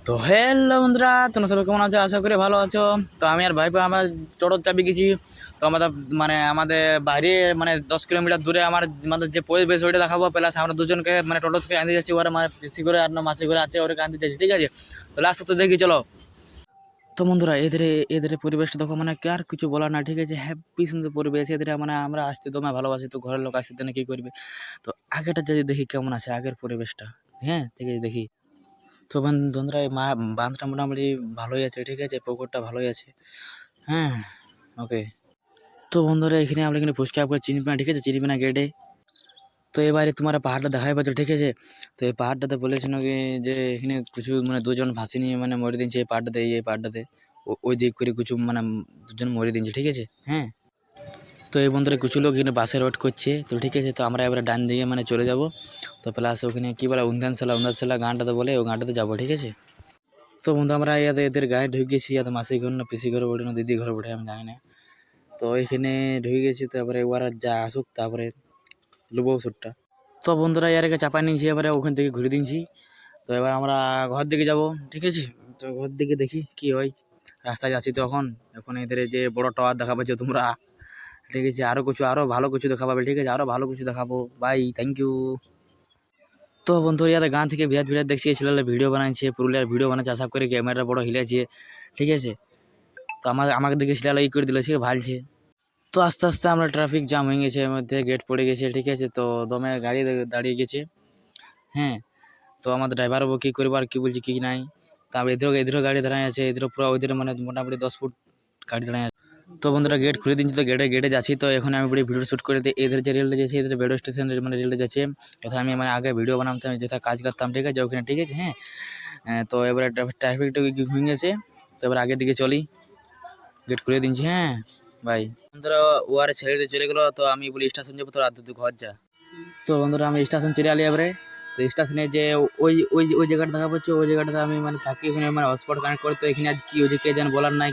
তো হ্যালো বন্ধুরা, তোমরা সবাই কেমন আছো? আশা করি ভালো আছো। তো আমি আর ভাইপো আমরা টোটোর চাপে গেছি। তো আমাদের বাইরে 10 কিলোমিটার দূরে আমাদের যে পরিবেশ ওইটা দেখাবো, প্লাস আমরা দুজনকে টোটো থেকে আনতে যাচ্ছি। ওরা পিসি করে আর না মাসি করে আছে, ওরা আনতে যাচ্ছি, ঠিক আছে? তো লাস্ট তো দেখি, চলো। তো বন্ধুরা, এদের এদের পরিবেশটা দেখো, কি আর কিছু বলার না, ঠিক আছে? হ্যাপি সুন্দর পরিবেশ এদের, আমরা আসতে তোমায় ভালোবাসি। তো ঘরের লোক আসতে না কি করবে? তো আগেটা যদি দেখি কেমন আছে আগের পরিবেশটা, হ্যাঁ ঠিক আছে দেখি। তো বন্ধুরা, এই বাঁধটা মোটামুটি ভালোই আছে, ঠিক আছে? পুকুরটা ভালোই আছে, হ্যাঁ ওকে। তো বন্ধুরা, আমরা এখানে ফুচকা করে চিনিপিনা, ঠিক আছে? চিনিপিনা গেটে। তো এবারে তোমার পাহাড়টা দেখাই পাচ্ছ, ঠিক আছে? তো এই পাহাড়টাতে বলেছিল কি যে এখানে কিছু দুজন ভাসি নিয়ে মরে দিনছে এই পাহাড়টাতে ওই দিক করে কিছু দুজন মরে দিনছে, ঠিক আছে? হ্যাঁ। তো এই বন্ধুরা কিছু লোক এখানে বাসে ওয়েট করছে, তো ঠিক আছে। তো আমরা এবারে ডান দিকে চলে যাব। তো প্লাস ওখানে কী বলে উন্দানশালা গানটাতে বলে, ওই গানটাতে যাবো, ঠিক আছে? তো বন্ধু, আমরা এদের গায়ে ঢুকে গেছি, মাসি ঘর না পিসি ঘরে ওঠে না দিদি ঘরে ওঠে আমি জানি না। তো ওইখানে ঢুকে গেছি। তারপরে ওরা যা আসুক, তারপরে লুবো ওষুধটা। তো বন্ধুরা, একে চাপা নিয়েছি, এবারে ওখান থেকে ঘুরে দিনছি। তো এবার আমরা ঘর দিকে যাব, ঠিক আছে? তো ঘর দিকে দেখি কি হয়। রাস্তায় যাচ্ছি তো এখন এখন এদের যে বড় টাওয়ার দেখা পাচ্ছ তোমরা, ঠিক আছে? আরও ভালো কিছু দেখা পাবে, ঠিক আছে? আরও ভালো কিছু দেখাবো। Bye, thank you. তো বন্ধু, গান থেকে বিরাট বিরাট দেখছি, ছেলেরা ভিডিও বানাচ্ছে, পুরুলিয়ার ভিডিও বানাচ্ছে, আশা করি ক্যামেরা বড় হিলেছে, ঠিক আছে? তো আমাকে দেখে ছেলেরা করে দিল, সে ভালছে। তো আস্তে আস্তে আমরা ট্রাফিক জ্যাম হয়ে গেছে, এর মধ্যে গেট পড়ে গেছে, ঠিক আছে? তো দমে গাড়ি দাঁড়িয়ে গেছে, হ্যাঁ। তো আমাদের ড্রাইভারও কী করবো আর কী বলছি কী নাই। তারপর এদেরও গাড়ি দাঁড়ায় আছে, এদেরও পুরো ওদের মোটামুটি 10 ফুট গাড়ি দাঁড়ায় আছে। তো বন্ধুরা, গেট খুলে দিচ্ছি, তো গেটে যাচ্ছি। তো এখন আমি ভিডিও শ্যুট করে দিই। এদের যে রেলটা যাচ্ছে, এদের বেডো স্টেশন রেলটা যাচ্ছে, এটা আমি আগে ভিডিও বানাতাম, যেটা কাজ করতাম, ঠিক আছে? ওখানে, ঠিক আছে, হ্যাঁ। তো এবারে ট্রাফিকটা হয়ে গেছে। তো এবার আগের দিকে চলি, গেট খুলে দিচ্ছি, হ্যাঁ ভাই। বন্ধুরা, ও আর ছেড়ে দিয়ে চলে গেলো। তো আমি বলি স্টেশন যাবো, তো রাত তুই ঘর যা। তো বন্ধুরা, আমি স্টেশন চলে আলি এবারে। তো স্টেশনে যে ওই ওই ওই জায়গাটা দেখা পাচ্ছে, ওই জায়গাটাতে আমি থাকি, ওখানে হটস্পট কানেক্ট করে। তো এখানে আজ কি হয়েছে কে যেন বলার নাই।